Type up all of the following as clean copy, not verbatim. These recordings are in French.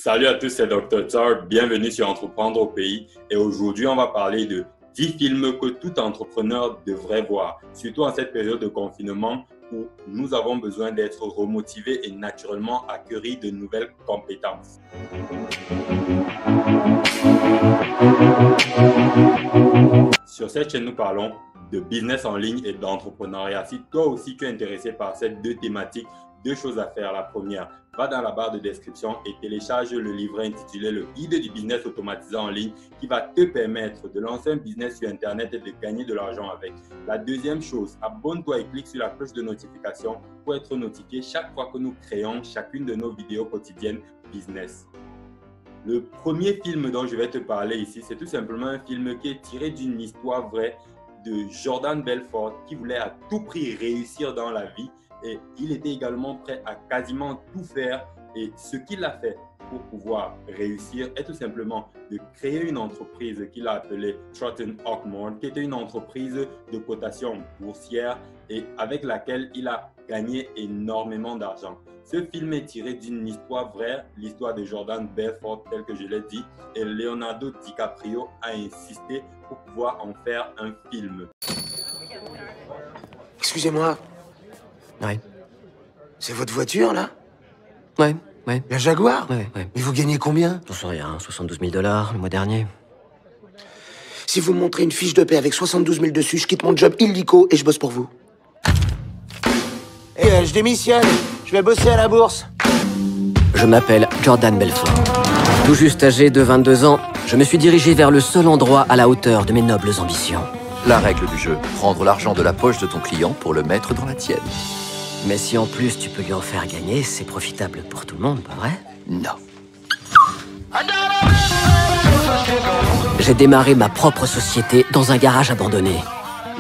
Salut à tous, c'est Dr. Tsar, bienvenue sur Entreprendre au pays. Et aujourd'hui, on va parler de 10 films que tout entrepreneur devrait voir, surtout en cette période de confinement où nous avons besoin d'être remotivés et naturellement acquérir de nouvelles compétences. Sur cette chaîne, nous parlons de business en ligne et d'entrepreneuriat. Si toi aussi tu es intéressé par ces deux thématiques, deux choses à faire. La première, va dans la barre de description et télécharge le livret intitulé Le guide du business automatisé en ligne qui va te permettre de lancer un business sur Internet et de gagner de l'argent avec. La deuxième chose, abonne-toi et clique sur la cloche de notification pour être notifié chaque fois que nous créons chacune de nos vidéos quotidiennes business. Le premier film dont je vais te parler ici, c'est tout simplement un film qui est tiré d'une histoire vraie de Jordan Belfort qui voulait à tout prix réussir dans la vie. Et il était également prêt à quasiment tout faire. Et ce qu'il a fait pour pouvoir réussir est tout simplement de créer une entreprise qu'il a appelée Troughton Hawkmoor, qui était une entreprise de cotation boursière et avec laquelle il a gagné énormément d'argent. Ce film est tiré d'une histoire vraie, l'histoire de Jordan Belfort, tel que je l'ai dit, et Leonardo DiCaprio a insisté pour pouvoir en faire un film. Excusez-moi. Ouais. C'est votre voiture, là? Ouais. La Jaguar? Ouais. Et vous gagnez combien? J'en sais rien, 72 000 $ le mois dernier. Si vous me montrez une fiche de paie avec 72 000 dessus, je quitte mon job illico et je bosse pour vous. Je démissionne. Je vais bosser à la bourse. Je m'appelle Jordan Belfort. Tout juste âgé de 22 ans, je me suis dirigé vers le seul endroit à la hauteur de mes nobles ambitions. La règle du jeu, prendre l'argent de la poche de ton client pour le mettre dans la tienne. Mais si en plus tu peux lui en faire gagner, c'est profitable pour tout le monde, pas vrai? Non. J'ai démarré ma propre société dans un garage abandonné.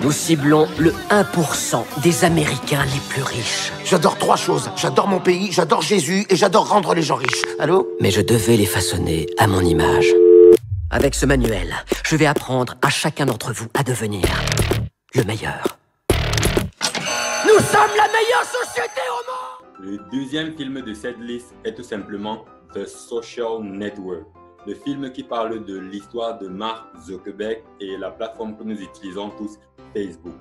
Nous ciblons le 1% des Américains les plus riches. J'adore trois choses. J'adore mon pays, j'adore Jésus et j'adore rendre les gens riches. Allô? Mais je devais les façonner à mon image. Avec ce manuel, je vais apprendre à chacun d'entre vous à devenir le meilleur. Nous sommes la meilleure société au monde! Le deuxième film de cette liste est tout simplement The Social Network. Le film qui parle de l'histoire de Mark Zuckerberg et la plateforme que nous utilisons tous, Facebook.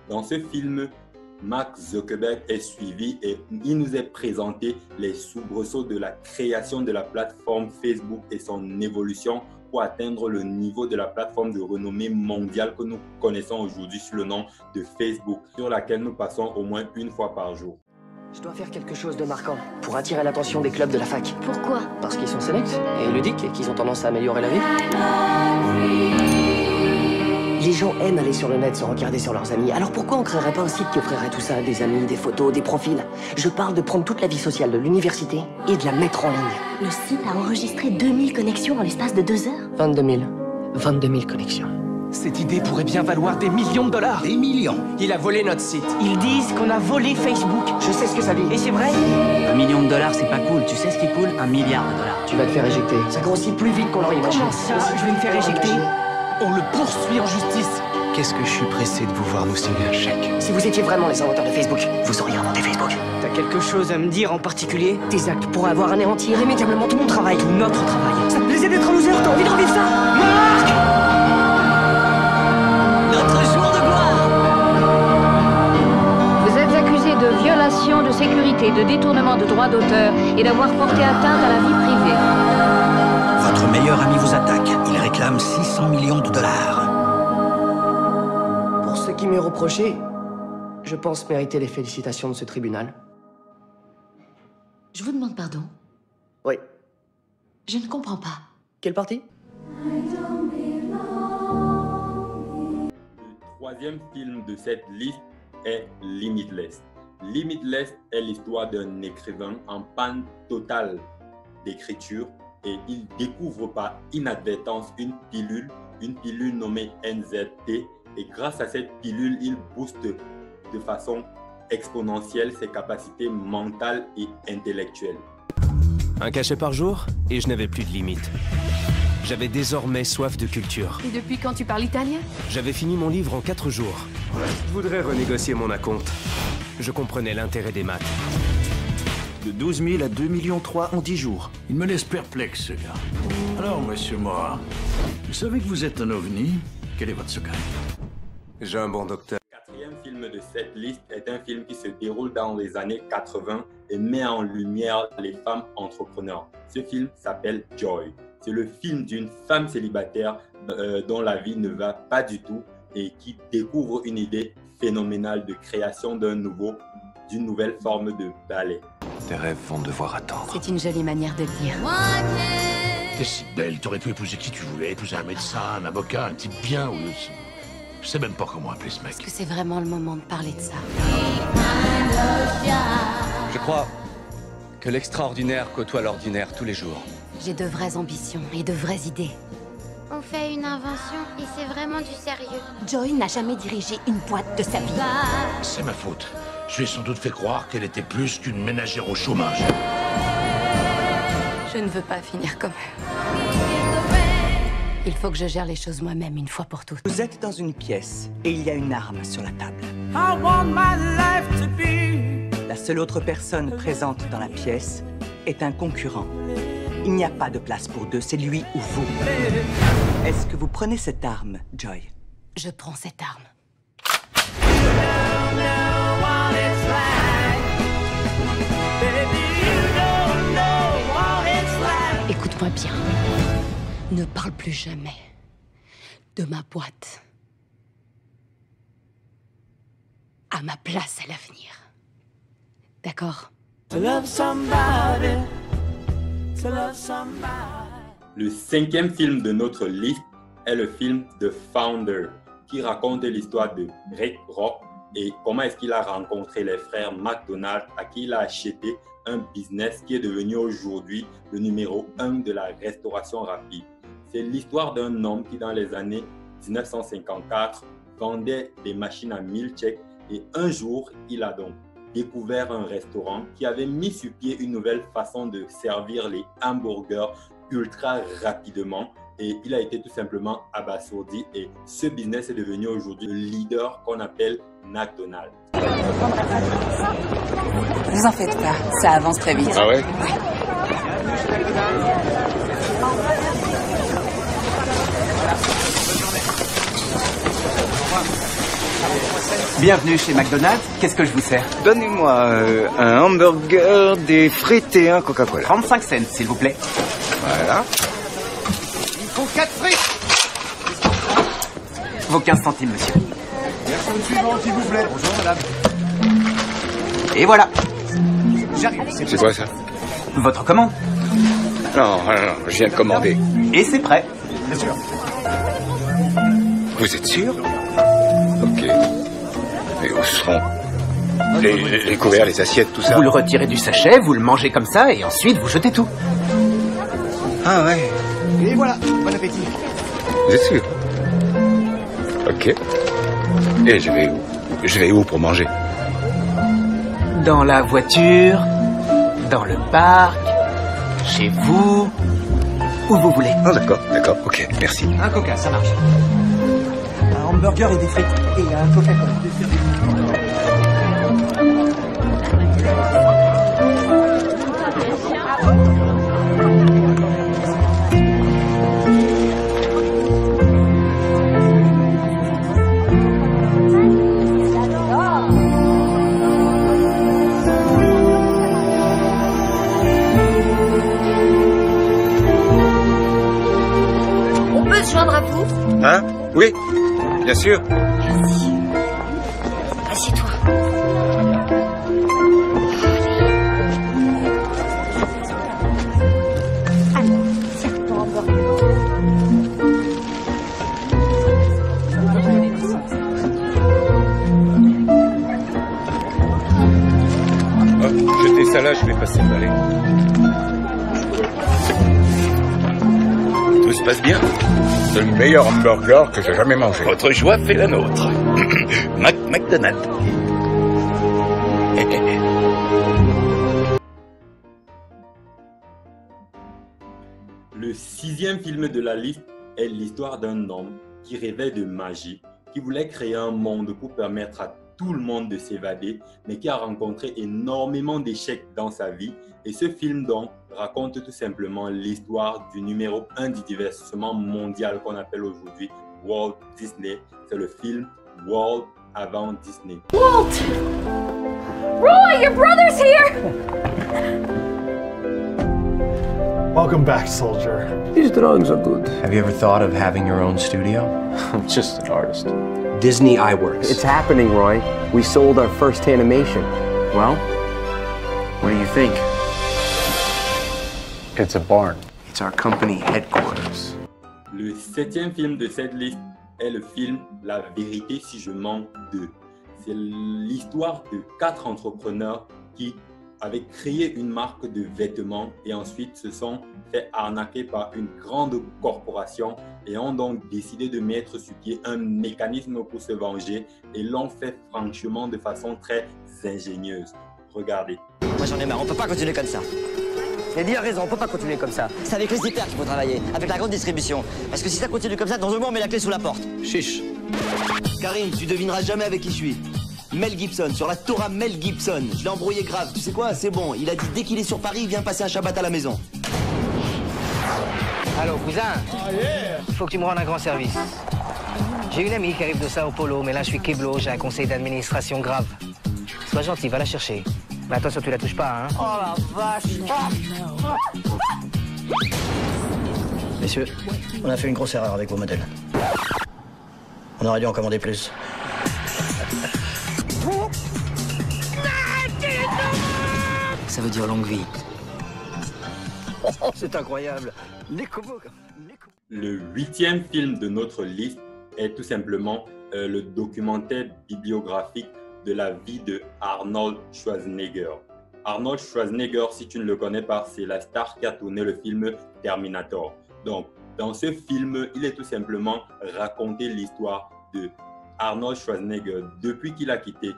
Dans ce film, Mark Zuckerberg est suivi et il nous est présenté les soubresauts de la création de la plateforme Facebook et son évolution pour atteindre le niveau de la plateforme de renommée mondiale que nous connaissons aujourd'hui sous le nom de Facebook, sur laquelle nous passons au moins une fois par jour. Je dois faire quelque chose de marquant pour attirer l'attention des clubs de la fac. Pourquoi? Parce qu'ils sont sélects et ludiques et qu'ils ont tendance à améliorer la vie. Les gens aiment aller sur le net se regarder sur leurs amis. Alors pourquoi on créerait pas un site qui offrirait tout ça? Des amis, des photos, des profils. Je parle de prendre toute la vie sociale de l'université et de la mettre en ligne. Le site a enregistré 2000 connexions en l'espace de 2 heures. 22 000. 22 000 connexions. Cette idée pourrait bien valoir des millions de dollars. Des millions. Il a volé notre site. Ils disent qu'on a volé Facebook. Je sais ce que ça dit. Et c'est vrai? $1 million, c'est pas cool. Tu sais ce qui est cool? $1 milliard. Tu vas te faire éjecter. Ça grossit plus vite qu'on l'aurait imaginé. Comment ça? Je vais me faire éjecter? On le poursuit en justice. Qu'est-ce que je suis pressé de vous voir nous signer un chèque. Si vous étiez vraiment les inventeurs de Facebook, vous auriez inventé Facebook. T'as quelque chose à me dire en particulier? Tes actes pourraient avoir anéanti irrémédiablement tout mon travail. Tout notre travail. Ça te plaisait d'être un loser? T'as envie de revivre ça? Marc! Notre jour de gloire! Vous êtes accusé de violation de sécurité, de détournement de droits d'auteur et d'avoir porté atteinte à la vie privée. Votre meilleur ami vous attaque. Il réclame $600 millions. Pour ce qui m'est reproché, je pense mériter les félicitations de ce tribunal. Je vous demande pardon. Oui. Je ne comprends pas. Quelle partie? Le troisième film de cette liste est Limitless. Limitless est l'histoire d'un écrivain en panne totale d'écriture et il découvre par inadvertance une pilule nommée NZT et grâce à cette pilule, il booste de façon exponentielle ses capacités mentales et intellectuelles. Un cachet par jour et je n'avais plus de limite. J'avais désormais soif de culture. Et depuis quand tu parles italien? J'avais fini mon livre en 4 jours. Je voudrais renégocier mon acompte. Je comprenais l'intérêt des maths. de 12 000 à 2,3 millions en 10 jours. Il me laisse perplexe, ce gars. Alors, monsieur Moore, vous savez que vous êtes un ovni? Quel est votre secret? J'ai un bon docteur. Le quatrième film de cette liste est un film qui se déroule dans les années 80 et met en lumière les femmes entrepreneurs. Ce film s'appelle Joy. C'est le film d'une femme célibataire dont la vie ne va pas du tout et qui découvre une idée phénoménale de création d'une nouvelle forme de ballet. Tes rêves vont devoir attendre. C'est une jolie manière de le dire. T'es si belle, t'aurais pu épouser qui tu voulais, épouser un médecin, un avocat, un type bien ou... Je sais même pas comment appeler ce mec. Est-ce que c'est vraiment le moment de parler de ça? Je crois que l'extraordinaire côtoie l'ordinaire tous les jours. J'ai de vraies ambitions et de vraies idées. On fait une invention et c'est vraiment du sérieux. Joy n'a jamais dirigé une boîte de sa vie. C'est ma faute. Je lui ai sans doute fait croire qu'elle était plus qu'une ménagère au chômage. Je ne veux pas finir comme elle. Il faut que je gère les choses moi-même une fois pour toutes. Vous êtes dans une pièce et il y a une arme sur la table. La seule autre personne présente dans la pièce est un concurrent. Il n'y a pas de place pour deux, c'est lui ou vous. Est-ce que vous prenez cette arme, Joy? Je prends cette arme. Écoute-moi bien. Ne parle plus jamais de ma boîte à ma place à l'avenir. D'accord? Le cinquième film de notre liste est le film The Founder, qui raconte l'histoire de Ray Kroc et comment est-ce qu'il a rencontré les frères McDonald à qui il a acheté un business qui est devenu aujourd'hui le numéro 1 de la restauration rapide. C'est l'histoire d'un homme qui, dans les années 1954, vendait des machines à milkshake et un jour, il a donc découvert un restaurant qui avait mis sur pied une nouvelle façon de servir les hamburgers ultra rapidement et il a été tout simplement abasourdi et ce business est devenu aujourd'hui le leader qu'on appelle McDonald's. Vous en faites pas, ça avance très vite. Ah ouais? Bienvenue chez McDonald's. Qu'est-ce que je vous sers? Donnez-moi un hamburger, des frites et un Coca-Cola. 35 cents, s'il vous plaît. Voilà. Il faut 4 frites. Vos 15 centimes, monsieur. Personne suivante, s'il vous plaît. Bonjour, madame. Et voilà. J'arrive. C'est quoi ça? Votre commande. Non, je viens de commander. Et c'est prêt. Bien sûr. Vous êtes sûr? Ok. Et où seront les couverts, les assiettes, tout ça? Vous le retirez du sachet, vous le mangez comme ça, et ensuite vous jetez tout. Ah ouais. Et voilà, bon appétit. Vous êtes sûr? Ok. Et je vais où pour manger? Dans la voiture, dans le parc, chez vous, où vous voulez. Ah d'accord, ok, merci. Un coca, ça marche. Un hamburger et des frites. Et un Coca-Cola. On peut se joindre à vous? Hein? Oui, bien sûr. Merci. Assieds-toi. Alors, sers ton hamburger. Oh, jetez ça là, je vais passer le balai. Tout se passe bien? C'est le meilleur hamburger que j'ai jamais mangé. Votre joie fait la nôtre. McDonald's. Le sixième film de la liste est l'histoire d'un homme qui rêvait de magie, qui voulait créer un monde pour permettre à tout le monde de s'évader, mais qui a rencontré énormément d'échecs dans sa vie. Et ce film donc raconte tout simplement l'histoire du numéro 1 du divertissement mondial qu'on appelle aujourd'hui Walt Disney. C'est le film Walt avant Disney. Walt! Roy, your brother's here! Welcome back, soldier. These drawings are good. Have you ever thought of having your own studio? I'm just an artist. Disney iWorks. It's happening, Roy. We sold our first animation. Well, what do you think? It's a barn. It's our company headquarters. Le 7e film de cette liste est le film La vérité si je mens 2. C'est l'histoire de 4 entrepreneurs qui avaient créé une marque de vêtements et ensuite se sont fait arnaquer par une grande corporation et ont donc décidé de mettre sur pied un mécanisme pour se venger et l'ont fait franchement de façon très ingénieuse. Regardez. Moi j'en ai marre, on peut pas continuer comme ça. Eddie a raison, on peut pas continuer comme ça. C'est avec les hyper qu'il faut travailler, avec la grande distribution. Parce que si ça continue comme ça, dans un mois on met la clé sous la porte. Chiche. Karine, tu devineras jamais avec qui je suis. Mel Gibson, sur la Torah Mel Gibson. Je l'ai embrouillé grave. Tu sais quoi, c'est bon. Il a dit dès qu'il est sur Paris, il vient passer un Shabbat à la maison. Allô, cousin. Il faut que tu me rendes un grand service. J'ai une amie qui arrive de Sao Paulo, mais là je suis kéblo, j'ai un conseil d'administration grave. Sois gentil, va la chercher. Mais attention, tu la touches pas, hein. Oh la vache. Messieurs, on a fait une grosse erreur avec vos modèles. On aurait dû en commander plus. Ça veut dire longue vie. C'est incroyable. Le 8e film de notre liste est tout simplement le documentaire bibliographique de la vie de Arnold Schwarzenegger. Arnold Schwarzenegger, si tu ne le connais pas, c'est la star qui a tourné le film Terminator. Donc, dans ce film, il est tout simplement raconté l'histoire de Arnold Schwarzenegger depuis qu'il a quitté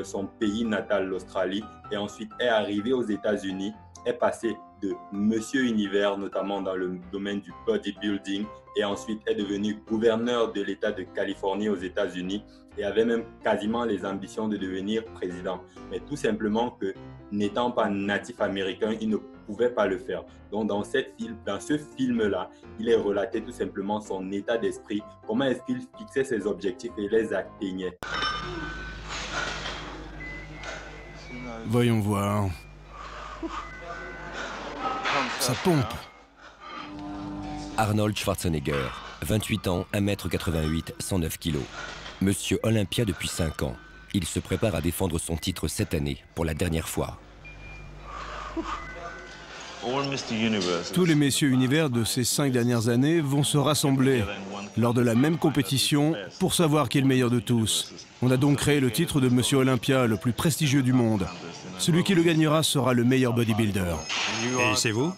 son pays natal, l'Australie, et ensuite est arrivé aux États-Unis, est passé de Monsieur Univers, notamment dans le domaine du bodybuilding, et ensuite est devenu gouverneur de l'État de Californie aux États-Unis et avait même quasiment les ambitions de devenir président. Mais tout simplement que, n'étant pas natif américain, il ne pouvait pas le faire. Donc dans ce film-là, il est relaté tout simplement son état d'esprit, comment est-ce qu'il fixait ses objectifs et les atteignait. Voyons voir. Ça pompe. Arnold Schwarzenegger, 28 ans, 1m88, 109 kg. Monsieur Olympia depuis 5 ans. Il se prépare à défendre son titre cette année, pour la dernière fois. Tous les messieurs univers de ces 5 dernières années vont se rassembler lors de la même compétition pour savoir qui est le meilleur de tous. On a donc créé le titre de Monsieur Olympia, le plus prestigieux du monde. Celui qui le gagnera sera le meilleur bodybuilder. Et c'est vous?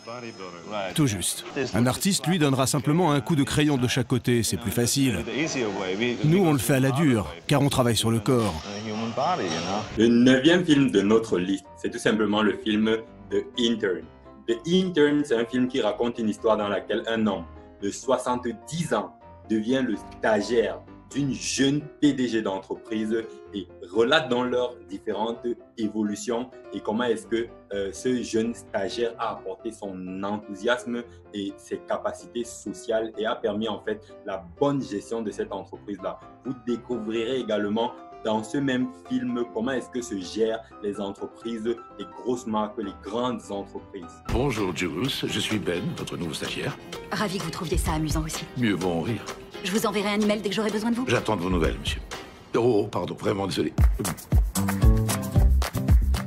Tout juste. Un artiste, lui, donnera simplement un coup de crayon de chaque côté, c'est plus facile. Nous, on le fait à la dure, car on travaille sur le corps. Le 9e film de notre liste, c'est tout simplement le film The Intern. The Intern, c'est un film qui raconte une histoire dans laquelle un homme de 70 ans devient le stagiaire d'une jeune PDG d'entreprise et relate dans leurs différentes évolutions et comment est-ce que ce jeune stagiaire a apporté son enthousiasme et ses capacités sociales et a permis en fait la bonne gestion de cette entreprise-là. Vous découvrirez également dans ce même film comment est-ce que se gèrent les entreprises, les grosses marques, les grandes entreprises. Bonjour Jules, je suis Ben, votre nouveau stagiaire. Ravi que vous trouviez ça amusant aussi. Mieux vaut en rire. Je vous enverrai un email dès que j'aurai besoin de vous. J'attends de vos nouvelles, monsieur. Oh, pardon, vraiment désolé.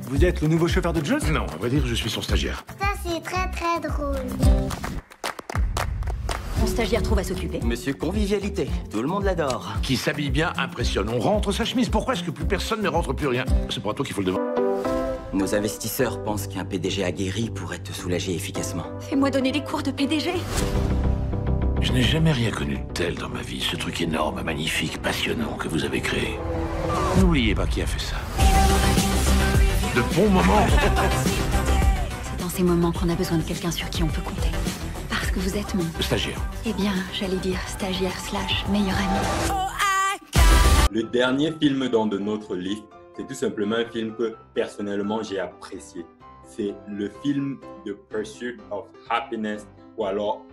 Vous êtes le nouveau chauffeur de Jules? Non, à vrai dire, je suis son stagiaire. Ça, c'est très très drôle. Mon stagiaire trouve à s'occuper. Monsieur Convivialité, tout le monde l'adore. Qui s'habille bien impressionne. On rentre sa chemise. Pourquoi est-ce que plus personne ne rentre plus rien? C'est pas à toi qu'il faut le demander. Nos investisseurs pensent qu'un PDG aguerri pourrait te soulager efficacement. Fais-moi donner des cours de PDG. Je n'ai jamais rien connu de tel dans ma vie. Ce truc énorme, magnifique, passionnant que vous avez créé. N'oubliez pas qui a fait ça. De bons moments. C'est dans ces moments qu'on a besoin de quelqu'un sur qui on peut compter. Parce que vous êtes mon... Stagiaire. Eh bien, j'allais dire stagiaire / meilleur ami. Le dernier film dans de notre liste, c'est tout simplement un film que personnellement j'ai apprécié. C'est le film The Pursuit of Happiness ou alors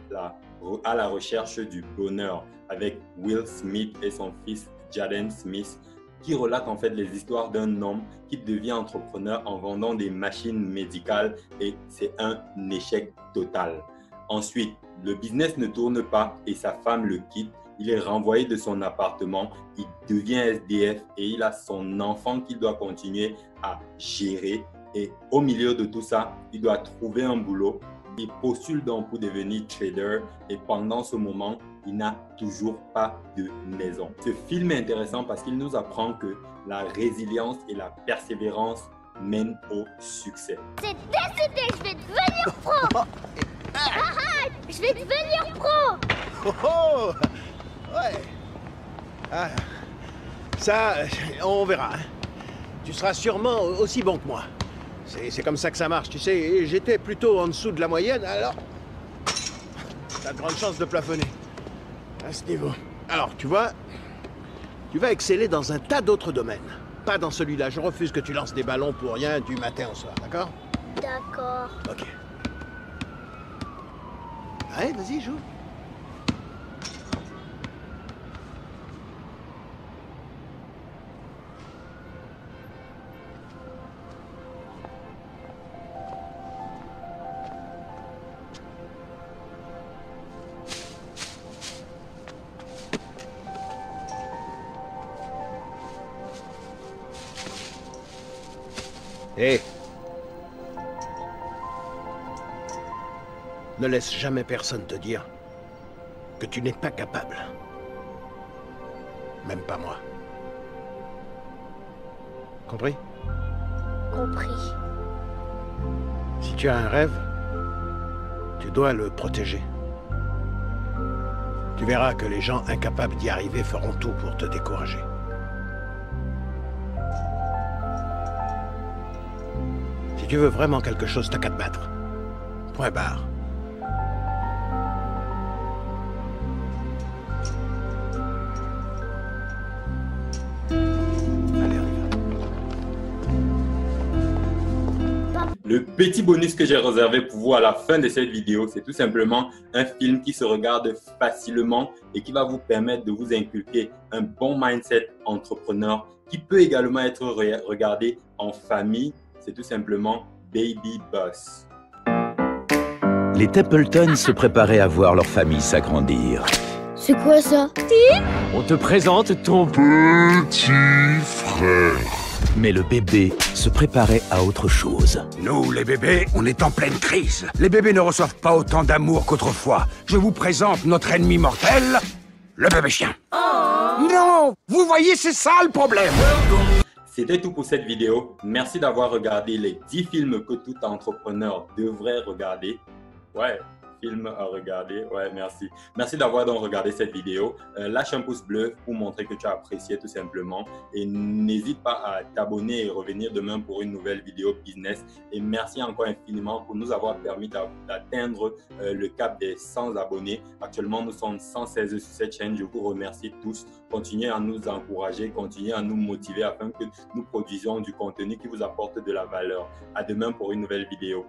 À la recherche du bonheur avec Will Smith et son fils Jaden Smith, qui relate en fait les histoires d'un homme qui devient entrepreneur en vendant des machines médicales et c'est un échec total. Ensuite, le business ne tourne pas et sa femme le quitte. Il est renvoyé de son appartement, il devient SDF et il a son enfant qu'il doit continuer à gérer. Et au milieu de tout ça, il doit trouver un boulot. Il postule donc pour devenir trader et pendant ce moment, il n'a toujours pas de maison. Ce film est intéressant parce qu'il nous apprend que la résilience et la persévérance mènent au succès. C'est décidé, je vais devenir pro. Arrête, je vais devenir pro. Oh oh. Ouais. Ah, ça, on verra. Tu seras sûrement aussi bon que moi. C'est comme ça que ça marche, tu sais. J'étais plutôt en dessous de la moyenne, alors... T'as de grandes chances de plafonner. À ce niveau. Alors, tu vois, tu vas exceller dans un tas d'autres domaines. Pas dans celui-là. Je refuse que tu lances des ballons pour rien du matin au soir, d'accord? D'accord. Ok. Allez, vas-y, joue. Hé! Ne laisse jamais personne te dire que tu n'es pas capable. Même pas moi. Compris? Compris. Si tu as un rêve, tu dois le protéger. Tu verras que les gens incapables d'y arriver feront tout pour te décourager. Si tu veux vraiment quelque chose, t'as qu'à te battre. Point barre. Le petit bonus que j'ai réservé pour vous à la fin de cette vidéo, c'est tout simplement un film qui se regarde facilement et qui va vous permettre de vous inculquer un bon mindset entrepreneur qui peut également être regardé en famille. C'est tout simplement Baby Boss. Les Templeton se préparaient à voir leur famille s'agrandir. C'est quoi ça? On te présente ton petit frère. Mais le bébé se préparait à autre chose. Nous, les bébés, on est en pleine crise. Les bébés ne reçoivent pas autant d'amour qu'autrefois. Je vous présente notre ennemi mortel, le bébé chien. Oh. Non! Vous voyez, c'est ça le problème! C'était tout pour cette vidéo. Merci d'avoir regardé les 10 films que tout entrepreneur devrait regarder. Ouais, film à regarder. Ouais, merci. Merci d'avoir donc regardé cette vidéo. Lâche un pouce bleu pour montrer que tu as apprécié tout simplement. Et n'hésite pas à t'abonner et revenir demain pour une nouvelle vidéo business. Et merci encore infiniment pour nous avoir permis d'atteindre le cap des 100 abonnés. Actuellement, nous sommes 116 sur cette chaîne. Je vous remercie tous. Continuez à nous encourager, continuez à nous motiver afin que nous produisions du contenu qui vous apporte de la valeur. À demain pour une nouvelle vidéo.